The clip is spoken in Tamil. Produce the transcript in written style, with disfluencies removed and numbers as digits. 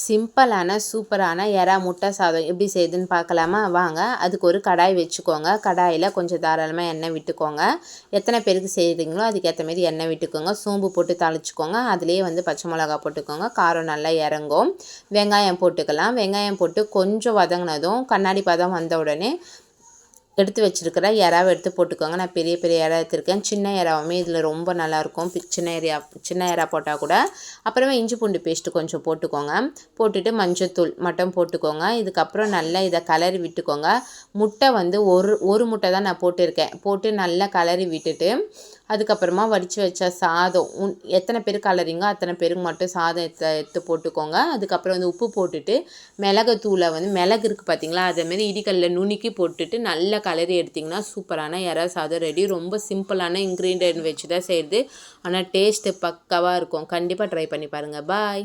சிம்பிளான சூப்பரான எறா முட்டை சாதம் எப்படி செய்யுதுன்னு பார்க்கலாமா? வாங்க. அதுக்கு ஒரு கடாய் வச்சுக்கோங்க. கடாயில் கொஞ்சம் தாராளமாக எண்ணெய் விட்டுக்கோங்க. எத்தனை பேருக்கு செய்கிறீங்களோ அதுக்கேற்ற மாரி எண்ணெய் விட்டுக்கோங்க. சோம்பு போட்டு தாளிச்சுக்கோங்க. அதுலேயே பச்சை மிளகா போட்டுக்கோங்க. காரம் நல்லா இறங்கும். வெங்காயம் போட்டுக்கலாம். வெங்காயம் போட்டு கொஞ்சம் வதங்கினதும் கண்ணாடி பதம் வந்த உடனே எடுத்து வச்சுருக்கிற எறாவை எடுத்து போட்டுக்கோங்க. நான் பெரிய பெரிய எறா எடுத்துருக்கேன். சின்ன எறாவுமே இதில் ரொம்ப நல்லாயிருக்கும். சின்ன எறா போட்டால் கூட. அப்புறமா இஞ்சி பூண்டு பேஸ்ட்டு கொஞ்சம் போட்டுக்கோங்க. போட்டுட்டு மஞ்சத்தூள் மட்டும் போட்டுக்கோங்க. இதுக்கப்புறம் நல்லா இதை கலரி விட்டுக்கோங்க. முட்டை ஒரு முட்டை தான் நான் போட்டிருக்கேன். போட்டு நல்லா கலரி விட்டுட்டு அதுக்கப்புறமா வடித்து வச்ச சாதம் எத்தனை பேர் கலரிங்கோ அத்தனை பேருக்கு மட்டும் சாதம் எடுத்து போட்டுக்கோங்க. அதுக்கப்புறம் உப்பு போட்டுட்டு மிளகுத்தூளை மிளகு இருக்குது பார்த்தீங்களா, அதேமாரி இடிக்கல்ல நுணுக்கி போட்டுட்டு நல்லா கலரி எடுத்திங்கன்னா சூப்பரான எறா சாதம் ரெடி. ரொம்ப சிம்பிளான இன்க்ரீடியன்ட் வச்சு தான் செய்யுது. ஆனால் டேஸ்ட்டு பக்காவாக இருக்கும். கண்டிப்பாக ட்ரை பண்ணி பாருங்கள். பாய்.